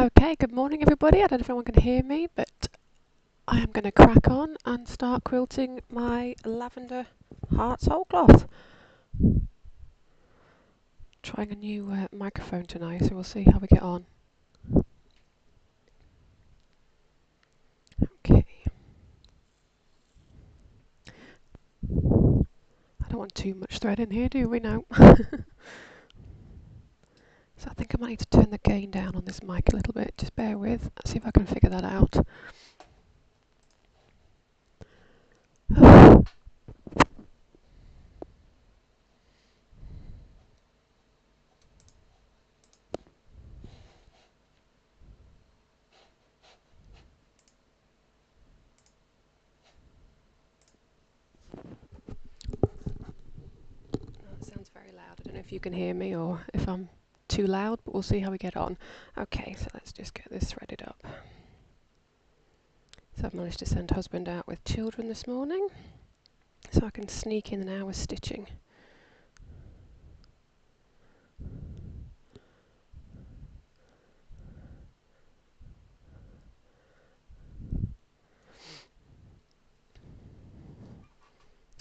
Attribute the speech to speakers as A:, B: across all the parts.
A: Okay, good morning everybody. I don't know if anyone can hear me, but I am going to crack on and start quilting my lavender hearts whole cloth. Trying a new microphone tonight, so we'll see how we get on. Okay. I don't want too much thread in here, do we now? So I think I might need to turn the gain down on this mic a little bit. Just bear with. Let's see if I can figure that out. That sounds very loud. I don't know if you can hear me or if I'm too loud, but we'll see how we get on. Okay, so let's just get this threaded up. So I've managed to send husband out with children this morning, so I can sneak in an hour's stitching.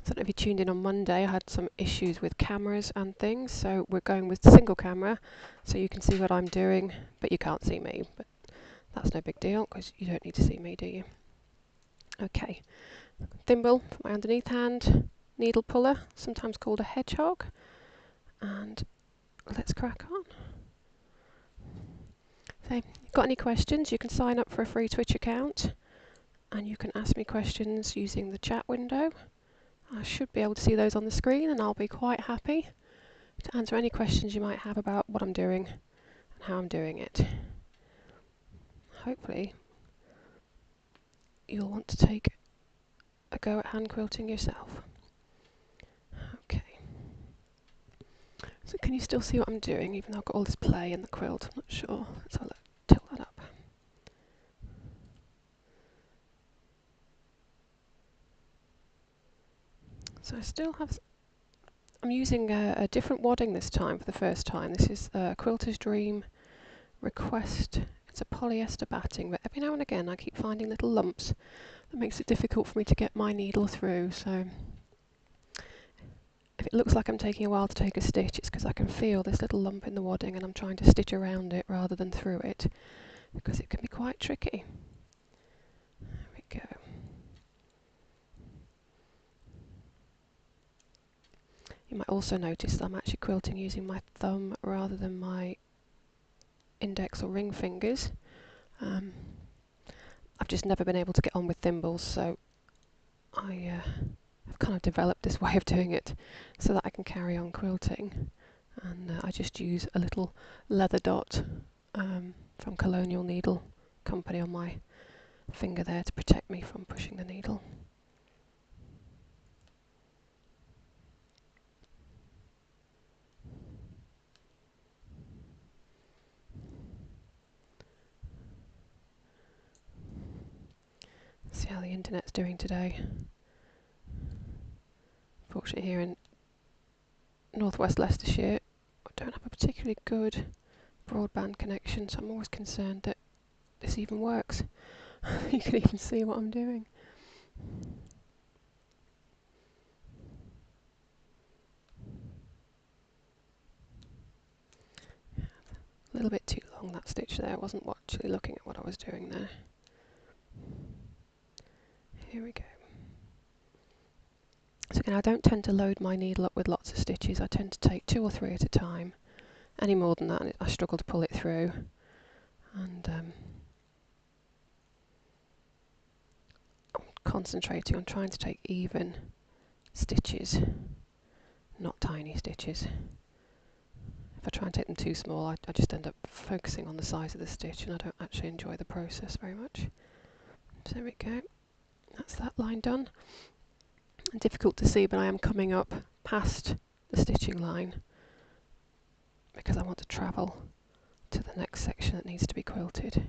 A: I don't know if you tuned in on Monday, I had some issues with cameras and things, so we're going with single camera, so you can see what I'm doing, but you can't see me. But that's no big deal, because you don't need to see me, do you? Okay, thimble for my underneath hand, needle puller, sometimes called a hedgehog, and let's crack on. So, if you've got any questions, you can sign up for a free Twitch account, and you can ask me questions using the chat window. I should be able to see those on the screen, and I'll be quite happy to answer any questions you might have about what I'm doing and how I'm doing it. Hopefully you'll want to take a go at hand quilting yourself. Okay. So can you still see what I'm doing, even though I've got all this play in the quilt? I'm not sure. Let's have a tilt that up. So I still have... I'm using a different wadding this time for the first time. This is Quilter's Dream Request. It's a polyester batting, but every now and again I keep finding little lumps that makes it difficult for me to get my needle through. So if it looks like I'm taking a while to take a stitch, it's because I can feel this little lump in the wadding and I'm trying to stitch around it rather than through it, because it can be quite tricky. There we go. You might also notice that I'm actually quilting using my thumb rather than my index or ring fingers. I've just never been able to get on with thimbles, so I've kind of developed this way of doing it so that I can carry on quilting. And I just use a little leather dot from Colonial Needle Company on my finger there to protect me from pushing the needle. See how the internet's doing today. Fortunately here in northwest Leicestershire I don't have a particularly good broadband connection, so I'm always concerned that this even works. You can even see what I'm doing. A little bit too long, that stitch there. I wasn't actually looking at what I was doing there. Here we go. So again, I don't tend to load my needle up with lots of stitches. I tend to take 2 or 3 at a time. Any more than that, I struggle to pull it through. And I'm concentrating on trying to take even stitches, not tiny stitches. If I try and take them too small, I just end up focusing on the size of the stitch, and I don't actually enjoy the process very much. So there we go. That's that line done. Difficult to see, but I am coming up past the stitching line because I want to travel to the next section that needs to be quilted.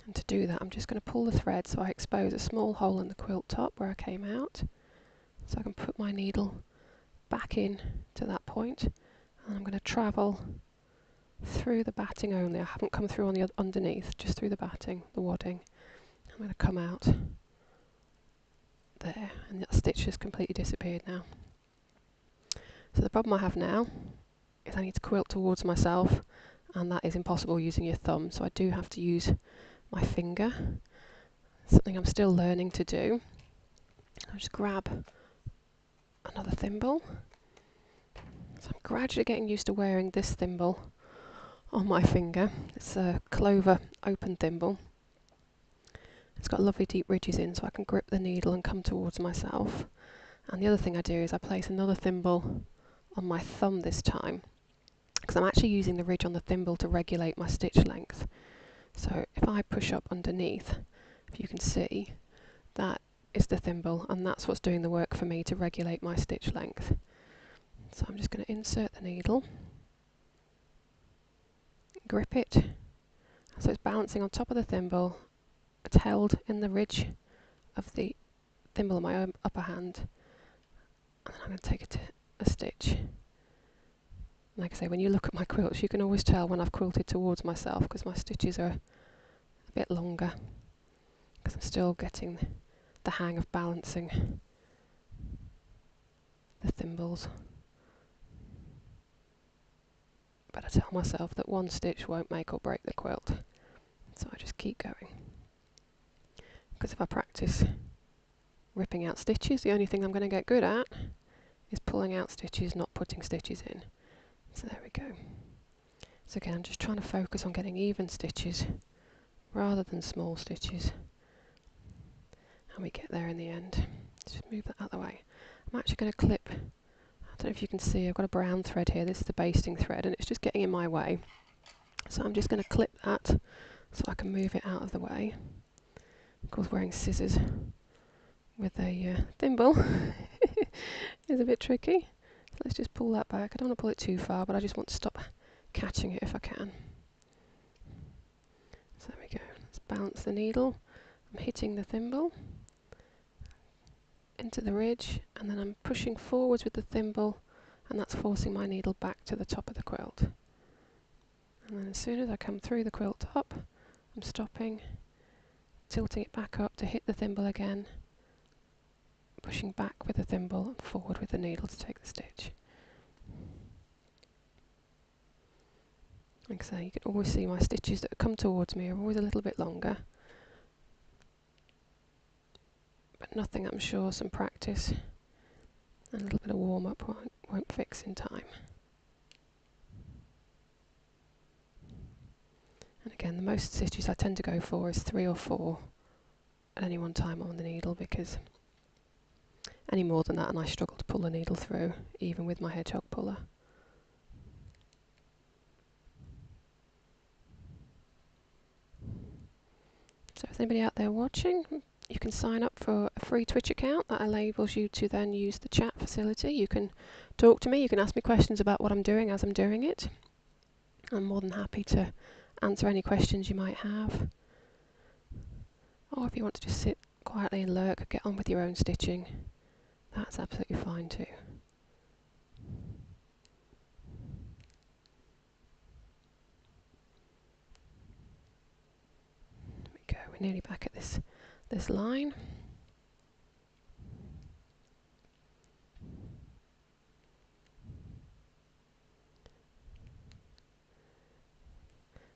A: And to do that, I'm just going to pull the thread so I expose a small hole in the quilt top where I came out, so I can put my needle back in to that point, and I'm going to travel through the batting only. I haven't come through on the underneath, just through the batting, the wadding. I'm going to come out there, and that stitch has completely disappeared now. So the problem I have now is I need to quilt towards myself, and that is impossible using your thumb, so I do have to use my finger, something I'm still learning to do. I'll just grab another thimble. So I'm gradually getting used to wearing this thimble on my finger. It's a clover open thimble. It's got lovely deep ridges in, so I can grip the needle and come towards myself. And the other thing I do is I place another thimble on my thumb this time, because I'm actually using the ridge on the thimble to regulate my stitch length. So if I push up underneath, if you can see, that is the thimble, and that's what's doing the work for me to regulate my stitch length. So I'm just going to insert the needle, grip it, so it's balancing on top of the thimble. It's held in the ridge of the thimble in my upper hand, and then I'm going to take a stitch. Like I say, when you look at my quilts, you can always tell when I've quilted towards myself, because my stitches are a bit longer, because I'm still getting the hang of balancing the thimbles. But I tell myself that one stitch won't make or break the quilt, so I just keep going. Because if I practice ripping out stitches, the only thing I'm going to get good at is pulling out stitches, not putting stitches in. So there we go. So again, I'm just trying to focus on getting even stitches rather than small stitches, and we get there in the end. Just move that out of the way. I'm actually going to clip, I don't know if you can see, I've got a brown thread here. This is the basting thread, and it's just getting in my way. So I'm just going to clip that so I can move it out of the way. Of course, wearing scissors with a thimble is a bit tricky. So let's just pull that back. I don't want to pull it too far, but I just want to stop catching it if I can. So there we go. Let's bounce the needle. I'm hitting the thimble into the ridge, and then I'm pushing forwards with the thimble, and that's forcing my needle back to the top of the quilt. And then as soon as I come through the quilt top, I'm stopping, tilting it back up to hit the thimble again, pushing back with the thimble and forward with the needle to take the stitch. Like I say, you can always see my stitches that come towards me are always a little bit longer, but nothing, I'm sure, some practice and a little bit of warm-up won't fix in time. And again, the most stitches I tend to go for is 3 or 4 at any one time on the needle, because any more than that and I struggle to pull the needle through, even with my hedgehog puller. So if there's anybody out there watching, you can sign up for a free Twitch account that enables you to then use the chat facility. You can talk to me, you can ask me questions about what I'm doing as I'm doing it. I'm more than happy to answer any questions you might have. Or if you want to just sit quietly and lurk, get on with your own stitching, that's absolutely fine too. There we go, we're nearly back at this line.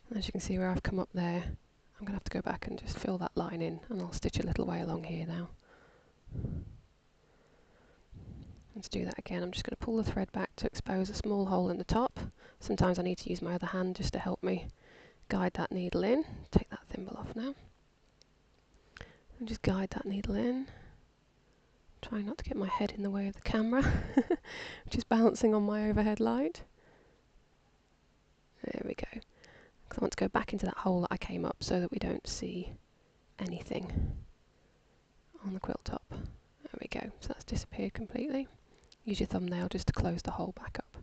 A: And as you can see where I've come up there, I'm going to have to go back and just fill that line in, and I'll stitch a little way along here now. And to do that again, I'm just going to pull the thread back to expose a small hole in the top. Sometimes I need to use my other hand just to help me guide that needle in. Take that thimble off now. And just guide that needle in. Trying not to get my head in the way of the camera, which is balancing on my overhead light. There we go. Because I want to go back into that hole that I came up so that we don't see anything on the quilt top. There we go. So that's disappeared completely. Use your thumbnail just to close the hole back up.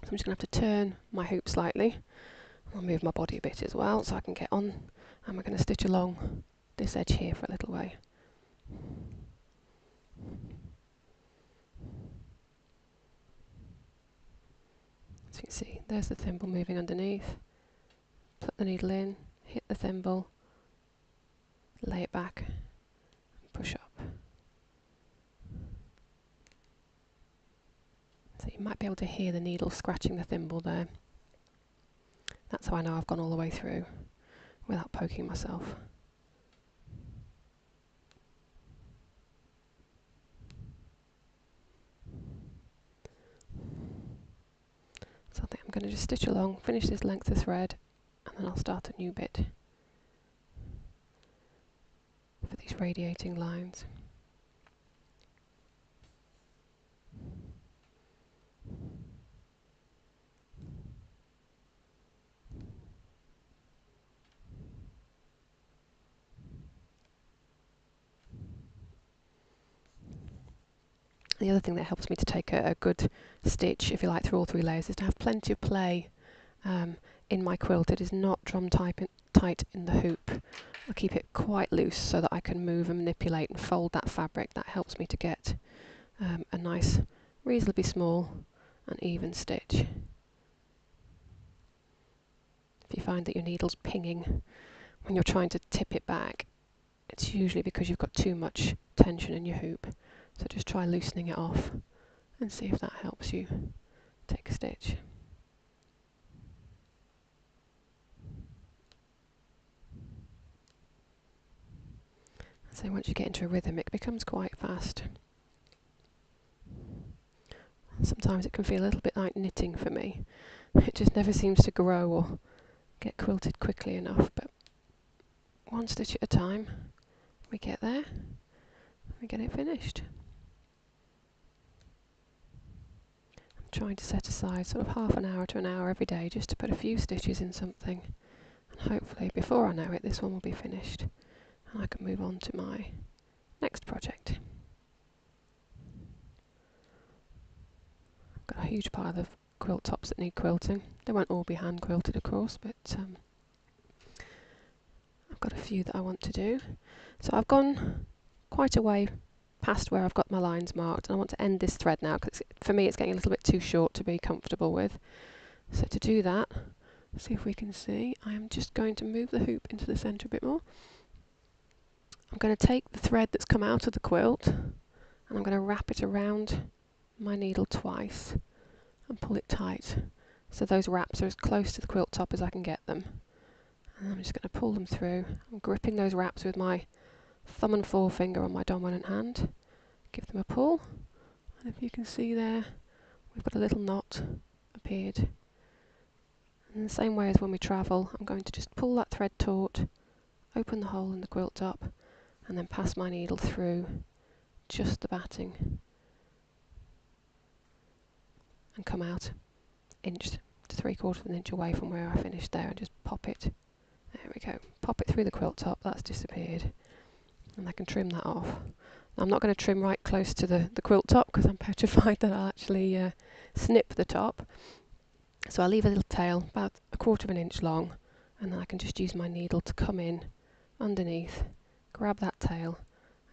A: So I'm just going to have to turn my hoop slightly. I'll move my body a bit as well so I can get on, and we're going to stitch along this edge here for a little way. So you can see there's the thimble moving underneath. Put the needle in, hit the thimble, lay it back, and push up. So you might be able to hear the needle scratching the thimble there. That's how I know I've gone all the way through without poking myself. So I think I'm going to just stitch along, finish this length of thread, and then I'll start a new bit for these radiating lines. The other thing that helps me to take a good stitch, if you like, through all three layers is to have plenty of play in my quilt. It is not drum tight in the hoop. I keep it quite loose so that I can move and manipulate and fold that fabric. That helps me to get a nice, reasonably small and even stitch. If you find that your needle's pinging when you're trying to tip it back, it's usually because you've got too much tension in your hoop. So just try loosening it off and see if that helps you take a stitch. So once you get into a rhythm, it becomes quite fast. Sometimes it can feel a little bit like knitting for me. It just never seems to grow or get quilted quickly enough, but one stitch at a time, we get there, we get it finished. I'm trying to set aside sort of half an hour to an hour every day just to put a few stitches in something, and hopefully before I know it this one will be finished and I can move on to my next project. I've got a huge pile of quilt tops that need quilting. They won't all be hand quilted of course, but I've got a few that I want to do. So I've gone quite a way past where I've got my lines marked, and I want to end this thread now because for me it's getting a little bit too short to be comfortable with. So to do that, see if we can see, I am just going to move the hoop into the centre a bit more. I'm going to take the thread that's come out of the quilt and I'm going to wrap it around my needle twice and pull it tight so those wraps are as close to the quilt top as I can get them. And I'm just going to pull them through. I'm gripping those wraps with my thumb and forefinger on my dominant hand. Give them a pull, and if you can see there, we've got a little knot appeared. And in the same way as when we travel, I'm going to just pull that thread taut, open the hole in the quilt top, and then pass my needle through just the batting and come out inch to 3/4 of an inch away from where I finished there and just pop it. There we go. Pop it through the quilt top, that's disappeared. And I can trim that off. Now, I'm not going to trim right close to the quilt top because I'm petrified that I'll actually snip the top. So I'll leave a little tail about 1/4 of an inch long, and then I can just use my needle to come in underneath, grab that tail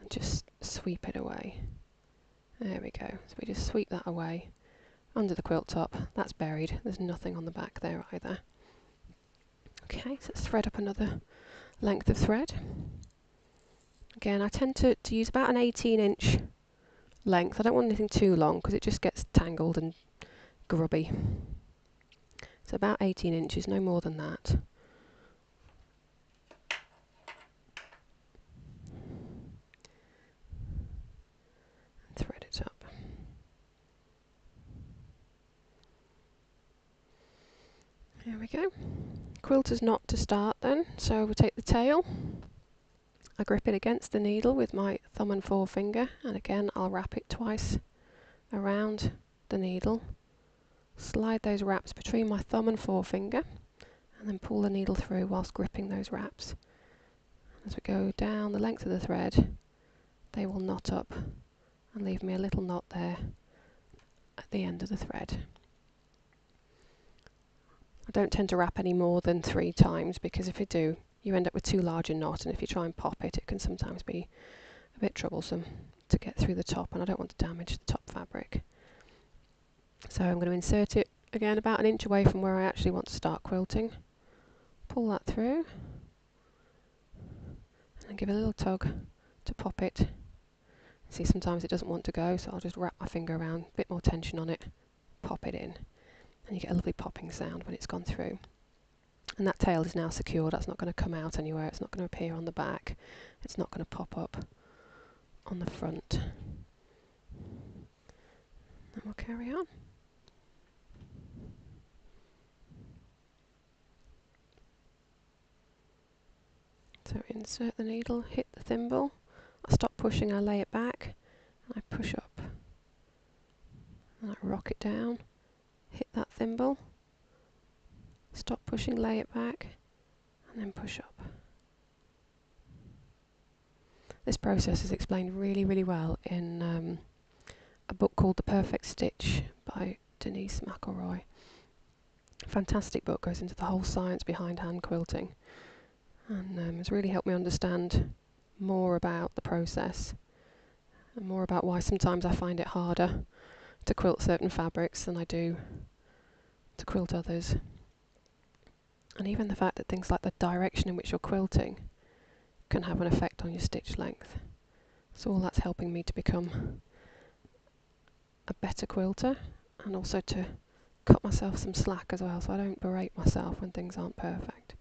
A: and just sweep it away. There we go. So we just sweep that away under the quilt top. That's buried. There's nothing on the back there either. Okay, so let's thread up another length of thread. Again, I tend to use about an 18-inch length. I don't want anything too long because it just gets tangled and grubby. So about 18 inches, no more than that. Thread it up. There we go. Quilter's knot to start then. So we take the tail. I grip it against the needle with my thumb and forefinger, and again I'll wrap it twice around the needle. Slide those wraps between my thumb and forefinger and then pull the needle through whilst gripping those wraps. As we go down the length of the thread, they will knot up and leave me a little knot there at the end of the thread. I don't tend to wrap any more than 3 times because if you do, you end up with too large a knot, and if you try and pop it, it can sometimes be a bit troublesome to get through the top, and I don't want to damage the top fabric. So I'm going to insert it again about an inch away from where I actually want to start quilting. Pull that through and give it a little tug to pop it. See, sometimes it doesn't want to go, so I'll just wrap my finger around, a bit more tension on it, pop it in, and you get a lovely popping sound when it's gone through. And that tail is now secured. That's not going to come out anywhere. It's not going to appear on the back. It's not going to pop up on the front. And we'll carry on. So insert the needle, hit the thimble, I stop pushing, I lay it back, and I push up. And I rock it down, hit that thimble, stop pushing, lay it back, and then push up. This process is explained really, really well in a book called The Perfect Stitch by Denise McElroy. Fantastic book, goes into the whole science behind hand quilting, and it's really helped me understand more about the process and more about why sometimes I find it harder to quilt certain fabrics than I do to quilt others. And even the fact that things like the direction in which you're quilting can have an effect on your stitch length. So all that's helping me to become a better quilter, and also to cut myself some slack as well, so I don't berate myself when things aren't perfect.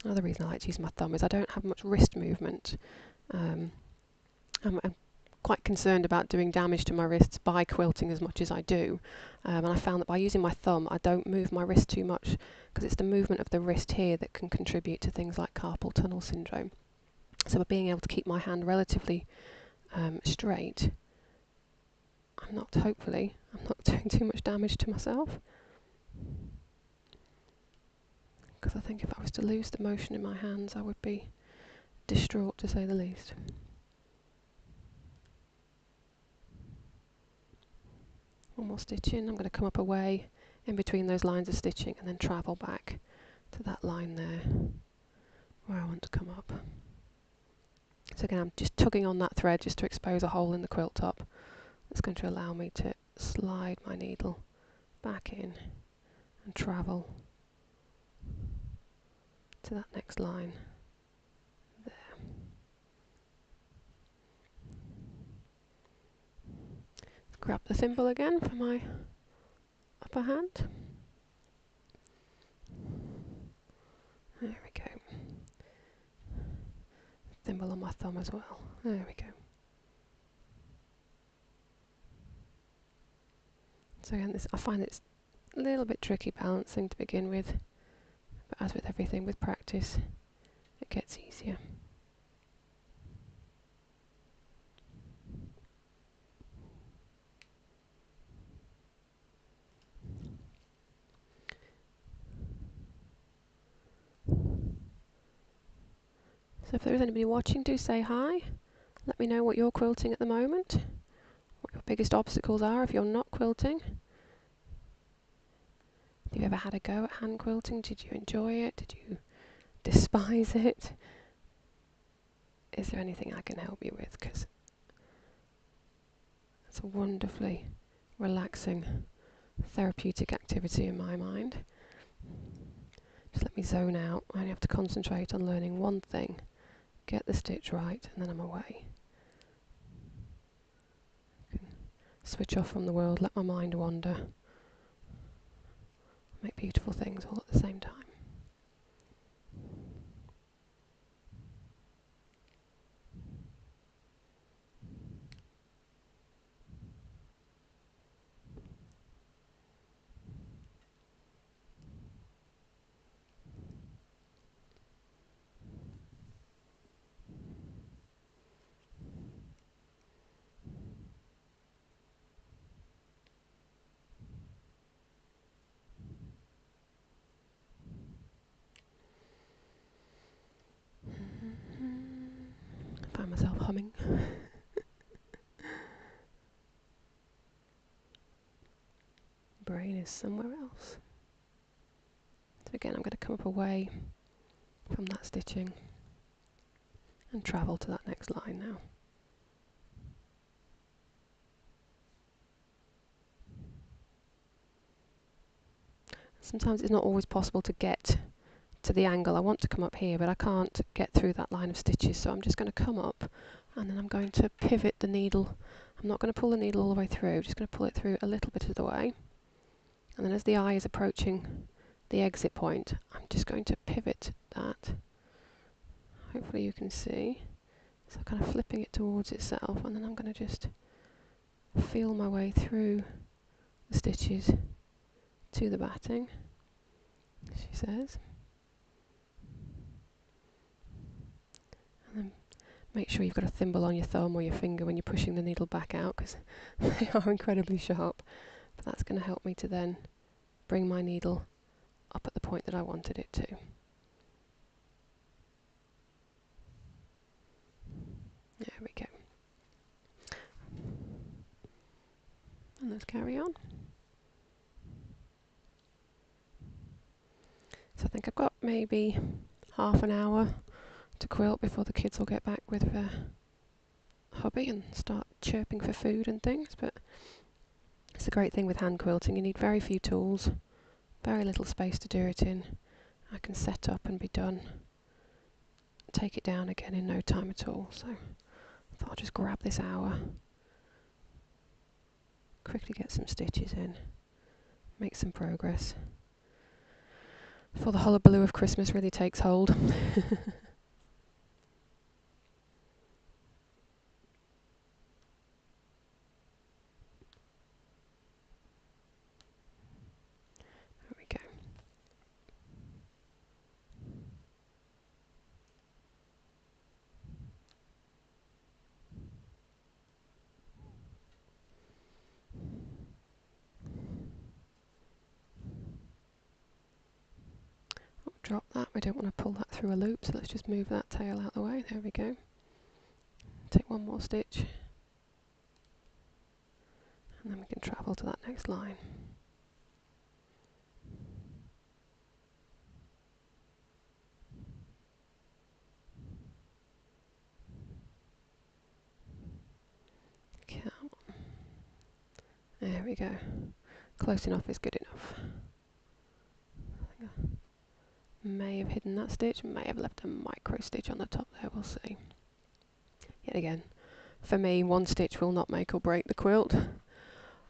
A: Another reason I like to use my thumb is I don't have much wrist movement. I'm quite concerned about doing damage to my wrists by quilting as much as I do, and I found that by using my thumb I don't move my wrist too much, because it's the movement of the wrist here that can contribute to things like carpal tunnel syndrome. So by being able to keep my hand relatively straight, hopefully I'm not doing too much damage to myself, because I think if I was to lose the motion in my hands I would be distraught, to say the least. One more stitch in. I'm going to come up away in between those lines of stitching and then travel back to that line there where I want to come up. So again, I'm just tugging on that thread just to expose a hole in the quilt top. That's going to allow me to slide my needle back in and travel to that next line there. Grab the thimble again for my upper hand. There we go. Thimble on my thumb as well. There we go. So again, I find it's a little bit tricky balancing to begin with, but as with everything, with practice, it gets easier. So if there is anybody watching, do say hi. Let me know what you're quilting at the moment, what your biggest obstacles are if you're not quilting. Have you ever had a go at hand quilting? Did you enjoy it? Did you despise it? Is there anything I can help you with? Because it's a wonderfully relaxing, therapeutic activity in my mind. Just let me zone out. I only have to concentrate on learning one thing, get the stitch right, and then I'm away. I can switch off from the world, let my mind wander, make beautiful things all at the same time. I find myself humming. Brain is somewhere else. So again, I'm going to come up away from that stitching and travel to that next line now. Sometimes it's not always possible to get to the angle. I want to come up here, but I can't get through that line of stitches, so I'm just going to come up and then I'm going to pivot the needle. I'm not going to pull the needle all the way through, I'm just going to pull it through a little bit of the way, and then as the eye is approaching the exit point, I'm just going to pivot that. Hopefully you can see. So kind of flipping it towards itself, and then I'm going to just feel my way through the stitches to the batting, she says. And then make sure you've got a thimble on your thumb or your finger when you're pushing the needle back out, because they are incredibly sharp. But that's going to help me to then bring my needle up at the point that I wanted it to. There we go. And let's carry on. So I think I've got maybe half an hour to quilt before the kids will get back with their hubby and start chirping for food and things. But it's a great thing with hand quilting. You need very few tools, very little space to do it in. I can set up and be done, take it down again in no time at all. So I thought I'll just grab this hour, quickly get some stitches in, make some progress before the hullabaloo of Christmas really takes hold. There we go. Drop that, we don't want to pull that through a loop, so let's just move that tail out of the way. There we go. Take one more stitch, and then we can travel to that next line. Come on. There we go. Close enough is good enough. I think I may have hidden that stitch, may have left a micro stitch on the top there, we'll see. Yet again, for me, one stitch will not make or break the quilt.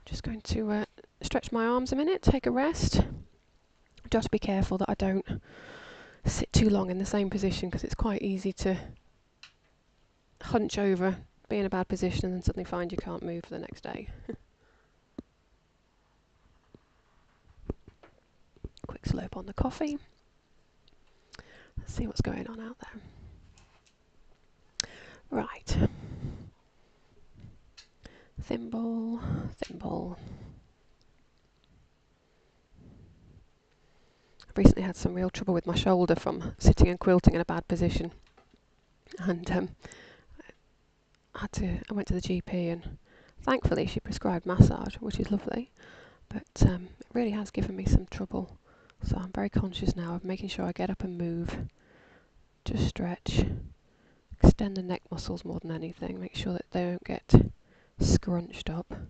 A: Just going to stretch my arms a minute, take a rest. Just be careful that I don't sit too long in the same position, because it's quite easy to hunch over, be in a bad position, and then suddenly find you can't move for the next day. Quick slurp on the coffee. Let's see what's going on out there. Right. Thimble, thimble. I've recently had some real trouble with my shoulder from sitting and quilting in a bad position. And I went to the GP, and thankfully she prescribed massage, which is lovely. But it really has given me some trouble. So I'm very conscious now of making sure I get up and move. Just stretch. Extend the neck muscles more than anything. Make sure that they don't get scrunched up. There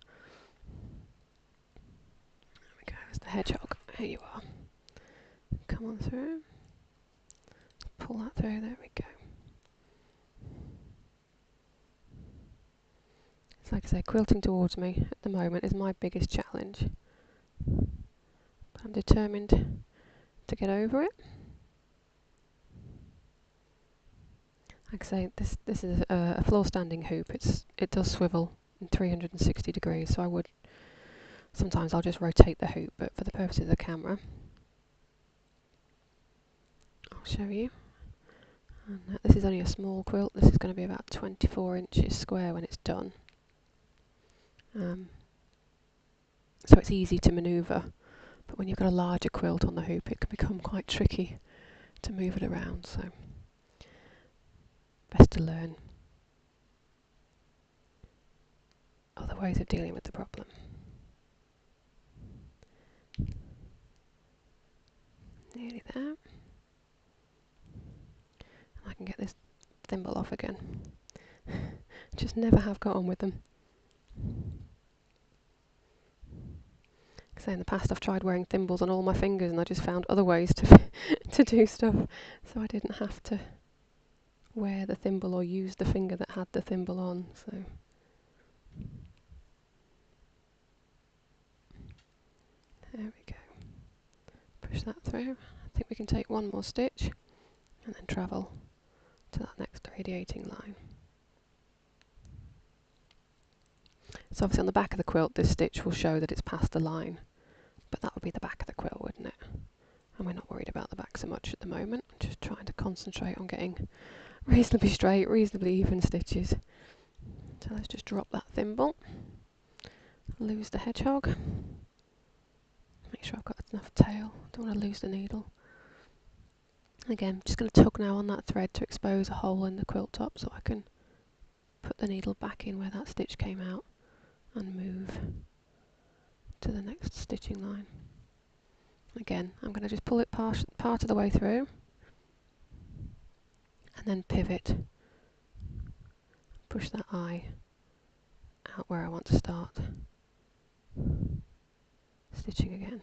A: we go, there's the hedgehog. Here you are. Come on through. Pull that through, there we go. It's like I say, quilting towards me at the moment is my biggest challenge. But I'm determined to get over it. Like I say, this is a floor standing hoop. It does swivel in 360 degrees, so sometimes I'll just rotate the hoop, but for the purposes of the camera, I'll show you. And this is only a small quilt. This is going to be about 24 inches square when it's done. So it's easy to manoeuvre, but when you've got a larger quilt on the hoop, it can become quite tricky to move it around, so best to learn other ways of dealing with the problem. Nearly there. I can get this thimble off again. Just never have got on with them. So in the past I've tried wearing thimbles on all my fingers and I just found other ways to to do stuff, so I didn't have to wear the thimble or use the finger that had the thimble on. So there we go. Push that through. I think we can take one more stitch and then travel to that next radiating line. So obviously on the back of the quilt this stitch will show that it's past the line, but that would be the back of the quilt, wouldn't it? And we're not worried about the back so much at the moment. I'm just trying to concentrate on getting reasonably straight, reasonably even stitches. So let's just drop that thimble, lose the hedgehog, make sure I've got enough tail, don't want to lose the needle. Again, just going to tug now on that thread to expose a hole in the quilt top so I can put the needle back in where that stitch came out and move to the next stitching line. Again, I'm going to just pull it part of the way through and then pivot, push that eye out where I want to start stitching again.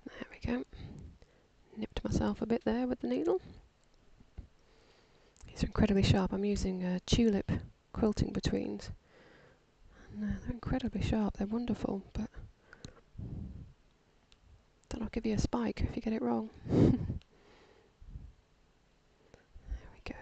A: There we go. Nipped myself a bit there with the needle. These are incredibly sharp. I'm using tulip quilting betweens. And they're incredibly sharp. They're wonderful, but that'll give you a spike if you get it wrong. There we go.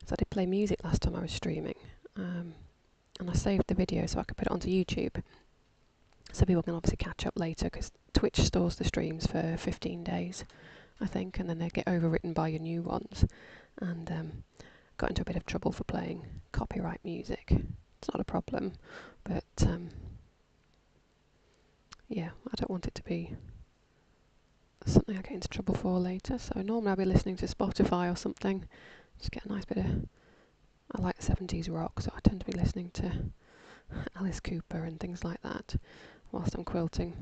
A: So I did play music last time I was streaming, and I saved the video so I could put it onto YouTube. So people can obviously catch up later, because Twitch stores the streams for 15 days, I think, and then they get overwritten by your new ones. And got into a bit of trouble for playing copyright music. It's not a problem, but yeah, I don't want it to be something I get into trouble for later. So normally I'll be listening to Spotify or something, just get a nice bit of, I like 70s rock, so I tend to be listening to Alice Cooper and things like that whilst I'm quilting.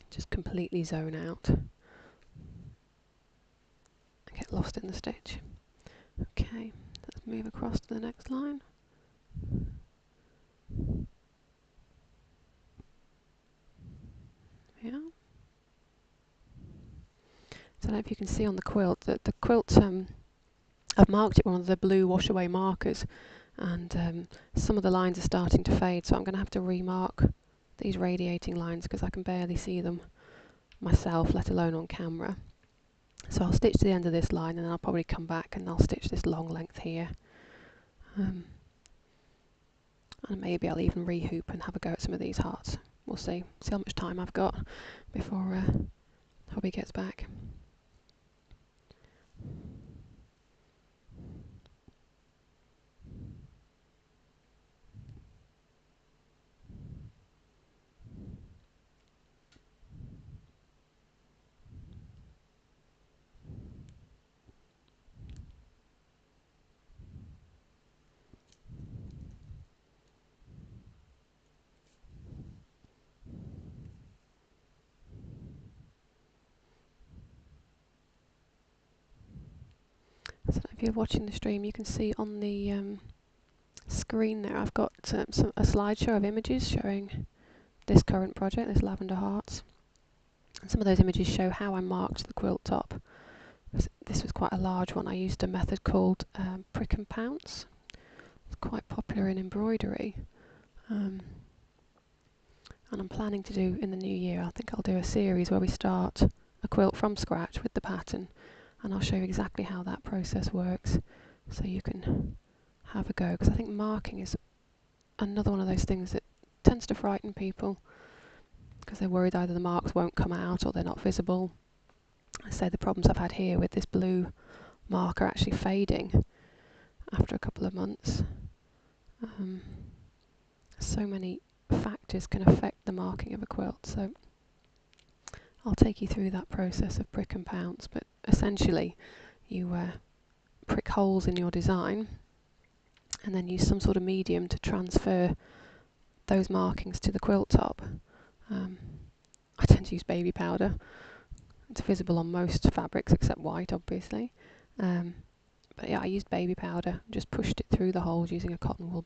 A: Just completely zone out and get lost in the stitch. Okay, let's move across to the next line. Yeah. So I don't know if you can see on the quilt that the quilt, I've marked it with one of the blue wash away markers, and some of the lines are starting to fade, so I'm going to have to remark these radiating lines because I can barely see them myself, let alone on camera. So I'll stitch to the end of this line and then I'll probably come back and I'll stitch this long length here. And maybe I'll even rehoop and have a go at some of these hearts. We'll see how much time I've got before hubby gets back. So if you're watching the stream, you can see on the screen there I've got a slideshow of images showing this current project, this Lavender Hearts. And some of those images show how I marked the quilt top. This was quite a large one. I used a method called prick and pounce. It's quite popular in embroidery. And I'm planning to do in the new year, I think I'll do a series where we start a quilt from scratch with the pattern, and I'll show you exactly how that process works so you can have a go, because I think marking is another one of those things that tends to frighten people because they're worried either the marks won't come out or they're not visible. I say the problems I've had here with this blue marker actually fading after a couple of months. So many factors can affect the marking of a quilt, so I'll take you through that process of prick and pounce. But essentially you prick holes in your design and then use some sort of medium to transfer those markings to the quilt top. I tend to use baby powder. It's visible on most fabrics except white, obviously. But yeah, I used baby powder, just pushed it through the holes using a cotton wool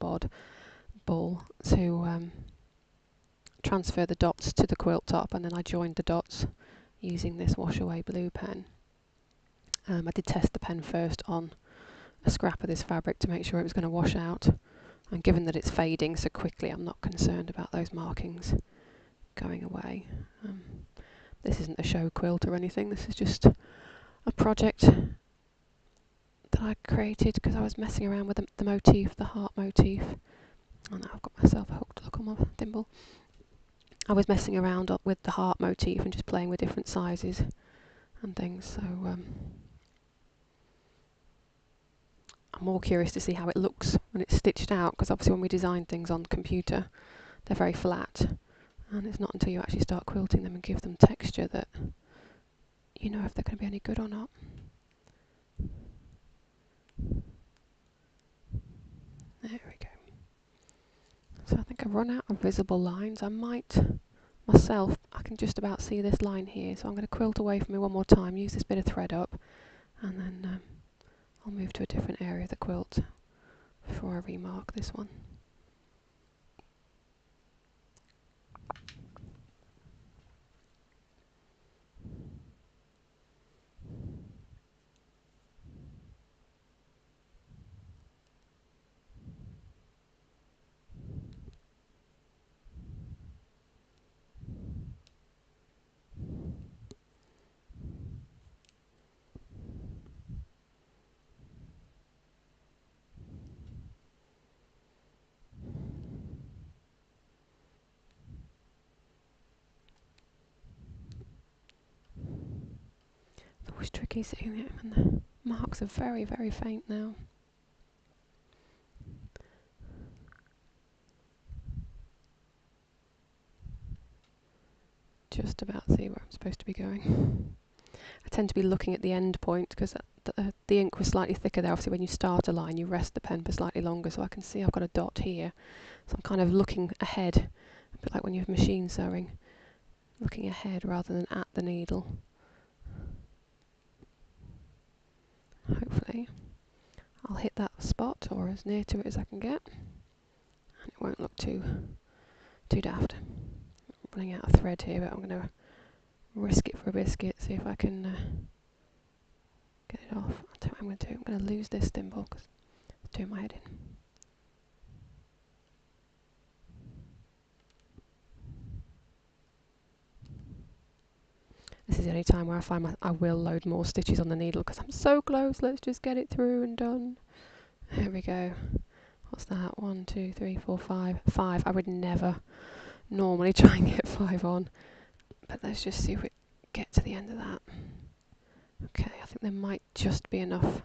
A: ball to transfer the dots to the quilt top, and then I joined the dots using this wash away blue pen. I did test the pen first on a scrap of this fabric to make sure it was going to wash out, and given that it's fading so quickly, I'm not concerned about those markings going away. This isn't a show quilt or anything, this is just a project that I created because I was messing around with the motif, the heart motif. Oh no, I've got myself a hooked look on my thimble. I was messing around with the heart motif and just playing with different sizes and things, so I'm more curious to see how it looks when it's stitched out, because obviously when we design things on the computer they're very flat, and it's not until you actually start quilting them and give them texture that you know if they're going to be any good or not. There we go. So I think I've run out of visible lines. I might myself, I can just about see this line here, so I'm going to quilt away from me one more time, use this bit of thread up, and then I'll move to a different area of the quilt before I remark this one. It's always tricky seeing it when the marks are very, very faint now. Just about see where I'm supposed to be going. I tend to be looking at the end point because the ink was slightly thicker there. Obviously when you start a line you rest the pen for slightly longer, so I can see I've got a dot here. So I'm kind of looking ahead, a bit like when you're machine sewing, looking ahead rather than at the needle. Hopefully I'll hit that spot or as near to it as I can get, and it won't look too daft. I'm running out of thread here, but I'm going to risk it for a biscuit, see if I can get it off. I'll tell you what I'm going to do. I'm going to lose this thimble because it's doing my head in. This is the only time where I find I will load more stitches on the needle because I'm so close. Let's just get it through and done. There we go. What's that? 1, 2, 3, 4, 5. 5. I would never normally try and get 5 on, but let's just see if we get to the end of that. Okay, I think there might just be enough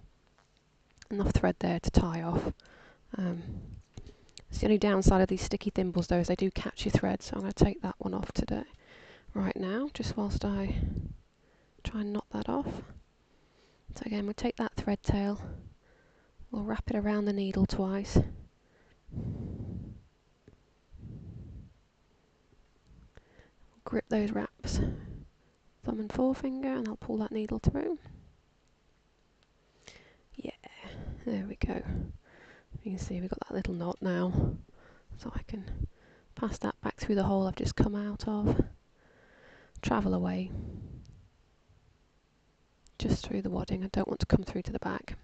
A: thread there to tie off. It's the only downside of these sticky thimbles though, is they do catch your thread, so I'm going to take that one off today, right now, just whilst I try and knot that off. So again, we'll take that thread tail, we'll wrap it around the needle twice. Grip those wraps, thumb and forefinger, and I'll pull that needle through. Yeah, there we go. You can see we've got that little knot now, so I can pass that back through the hole I've just come out of, travel away, just through the wadding. I don't want to come through to the back.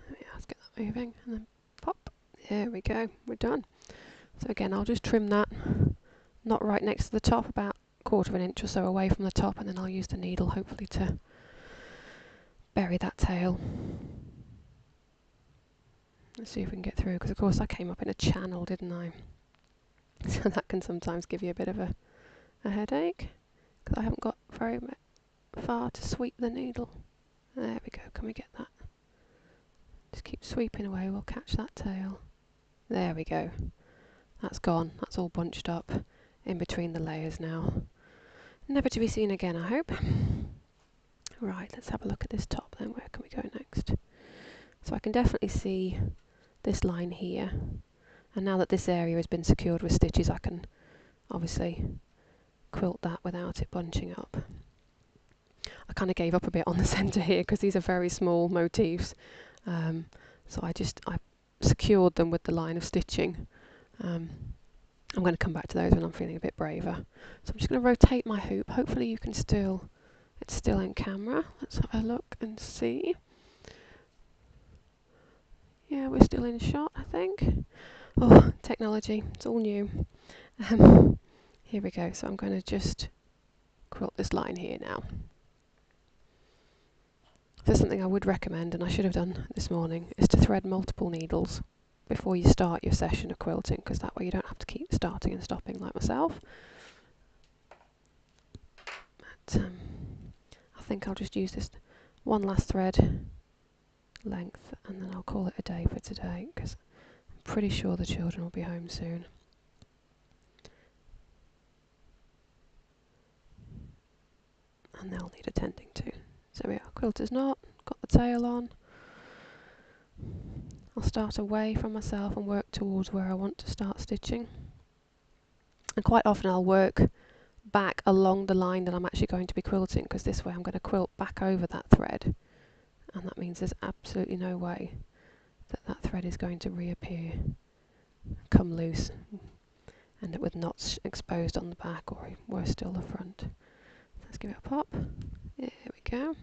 A: Yeah, let's get that moving, and then pop. There we go, we're done. So again, I'll just trim that knot right next to the top, about 1/4 of an inch or so away from the top, and then I'll use the needle hopefully to bury that tail. Let's see if we can get through, because of course I came up in a channel, didn't I? So that can sometimes give you a bit of a headache, because I haven't got very far to sweep the needle. There we go, can we get that? Just keep sweeping away, we'll catch that tail. There we go. That's gone. That's all bunched up in between the layers now. Never to be seen again, I hope. Right, let's have a look at this top then. Where can we go next? So I can definitely see this line here. And now that this area has been secured with stitches, I can obviously quilt that without it bunching up. I kind of gave up a bit on the centre here because these are very small motifs. So I secured them with the line of stitching. I'm going to come back to those when I'm feeling a bit braver. So I'm just going to rotate my hoop. Hopefully you can still, it's still in camera. Let's have a look and see. Yeah, we're still in shot, I think. Oh, technology, it's all new. Here we go. So I'm going to just quilt this line here now. So something I would recommend, and I should have done this morning, is to thread multiple needles before you start your session of quilting, because that way you don't have to keep starting and stopping like myself. But I think I'll just use this one last thread length, and then I'll call it a day for today, because I'm pretty sure the children will be home soon. And they'll need attending to. So we are, quilter's knot, got the tail on. I'll start away from myself and work towards where I want to start stitching. And quite often I'll work back along the line that I'm actually going to be quilting, because this way I'm going to quilt back over that thread, and that means there's absolutely no way that that thread is going to reappear, come loose, end up with knots exposed on the back, or worse still the front. Let's give it a pop. There we go.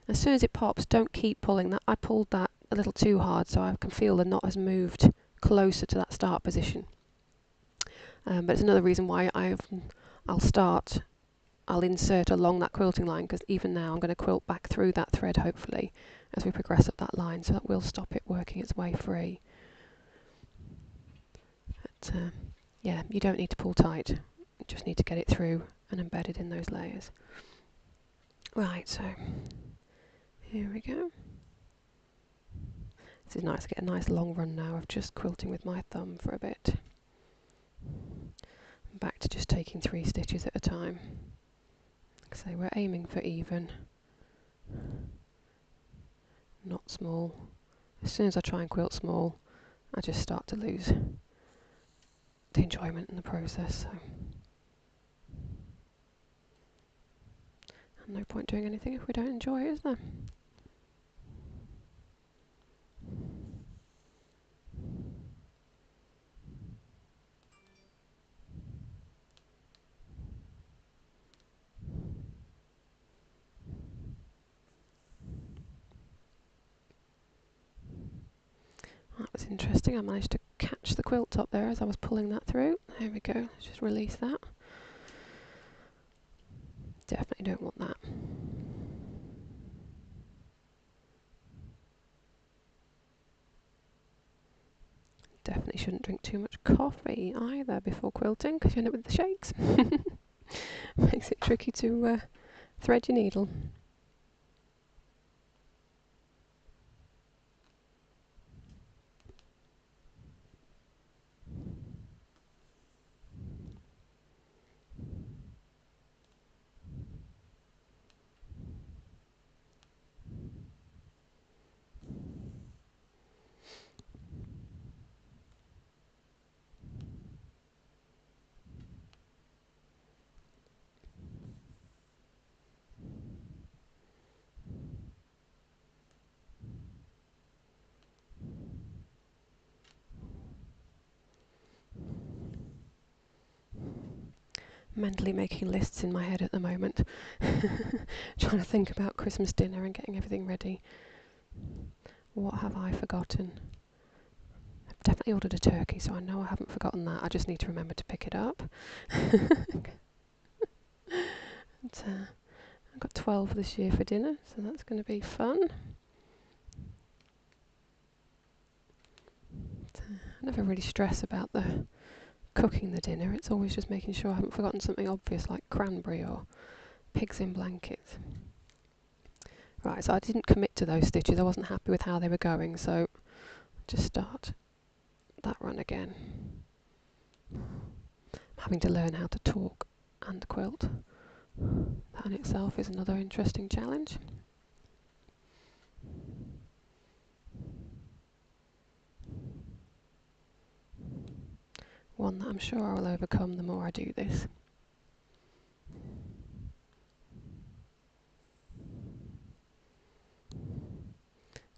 A: As soon as it pops, don't keep pulling that. I pulled that a little too hard, so I can feel the knot has moved closer to that start position. But it's another reason why I'll insert along that quilting line, because even now I'm going to quilt back through that thread hopefully as we progress up that line, so that will stop it working its way free. But yeah, you don't need to pull tight, you just need to get it through and embedded in those layers. Right, so here we go. This is nice, I get a nice long run now of just quilting with my thumb for a bit. Back to just taking 3 stitches at a time. So we're aiming for even, not small. As soon as I try and quilt small, I just start to lose the enjoyment in the process. So no point doing anything if we don't enjoy it, is there? That was interesting. I managed to catch the quilt top there as I was pulling that through. There we go. Let's just release that. Definitely don't want that. Definitely shouldn't drink too much coffee either before quilting, because you end up with the shakes. Makes it tricky to thread your needle. Mentally making lists in my head at the moment. Trying to think about Christmas dinner and getting everything ready. What have I forgotten? I've definitely ordered a turkey, so I know I haven't forgotten that. I just need to remember to pick it up. But, I've got 12 this year for dinner, so that's going to be fun. But, I never really stress about the cooking the dinner, it's always just making sure I haven't forgotten something obvious like cranberry or pigs in blankets. Right, so I didn't commit to those stitches, I wasn't happy with how they were going, so just start that run again. I'm having to learn how to talk and quilt. That in itself is another interesting challenge. One that I'm sure I will overcome the more I do this.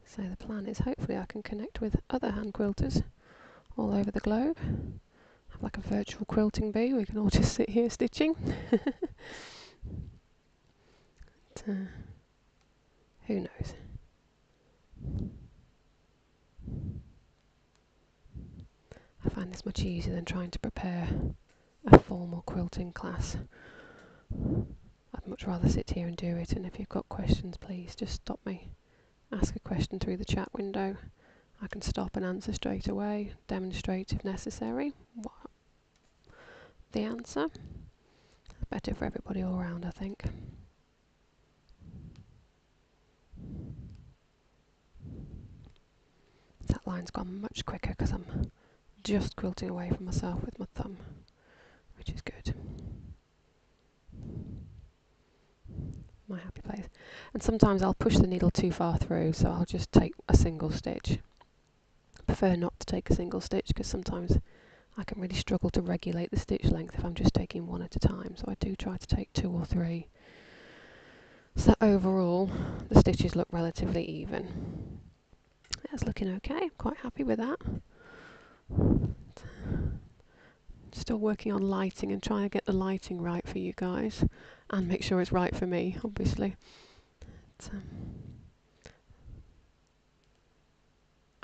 A: So the plan is hopefully I can connect with other hand quilters all over the globe. Have like a virtual quilting bee, we can all just sit here stitching. But, who knows? I find this much easier than trying to prepare a formal quilting class. I'd much rather sit here and do it, and if you've got questions, please just stop me. Ask a question through the chat window. I can stop and answer straight away, demonstrate if necessary what the answer. Better for everybody all round, I think. That line's gone much quicker because I'm just quilting away from myself with my thumb, which is good. My happy place. And sometimes I'll push the needle too far through, so I'll just take a single stitch. I prefer not to take a single stitch because sometimes I can really struggle to regulate the stitch length if I'm just taking one at a time, so I do try to take 2 or 3. So overall, the stitches look relatively even. That's looking okay, quite happy with that. Still working on lighting and trying to get the lighting right for you guys, and make sure it's right for me, obviously. But,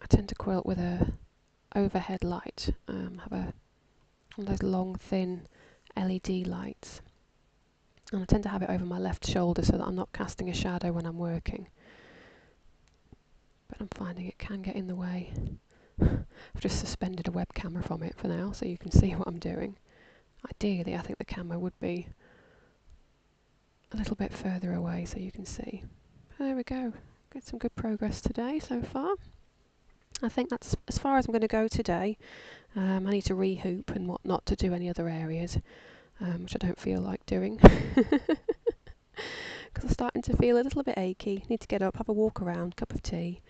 A: I tend to quilt with a overhead light. Have one of those long, thin LED lights, and I tend to have it over my left shoulder so that I'm not casting a shadow when I'm working. But I'm finding it can get in the way. I've just suspended a web camera from it for now, so you can see what I'm doing. Ideally, I think the camera would be a little bit further away so you can see. There we go. Got some good progress today so far. I think that's as far as I'm going to go today. I need to re-hoop and whatnot to do any other areas, which I don't feel like doing. Because I'm starting to feel a little bit achy. Need to get up, have a walk around, cup of tea.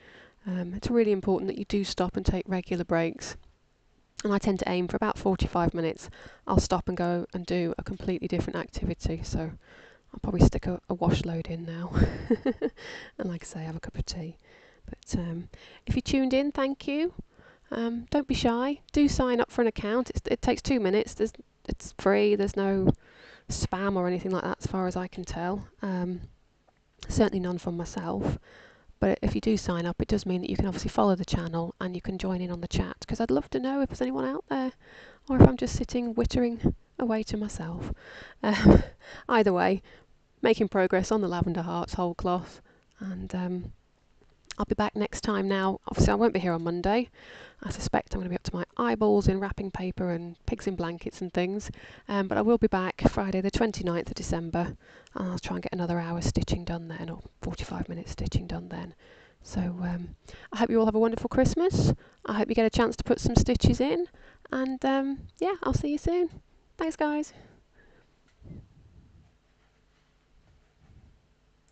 A: It's really important that you do stop and take regular breaks. And I tend to aim for about 45 minutes. I'll stop and go and do a completely different activity. So I'll probably stick a wash load in now. And like I say, have a cup of tea. But if you tuned in, thank you. Don't be shy. Do sign up for an account. It takes 2 minutes. It's free. There's no spam or anything like that as far as I can tell. Certainly none from myself. But if you do sign up, it does mean that you can obviously follow the channel and you can join in on the chat, because I'd love to know if there's anyone out there, or if I'm just sitting wittering away to myself. Either way, making progress on the Lavender Hearts whole cloth, and I'll be back next time now. Obviously I won't be here on Monday. I suspect I'm going to be up to my eyeballs in wrapping paper and pigs in blankets and things, but I will be back Friday the 29th of December, and I'll try and get another hour stitching done then, or 45 minutes stitching done then. So I hope you all have a wonderful Christmas. I hope you get a chance to put some stitches in, and yeah, I'll see you soon. Thanks guys.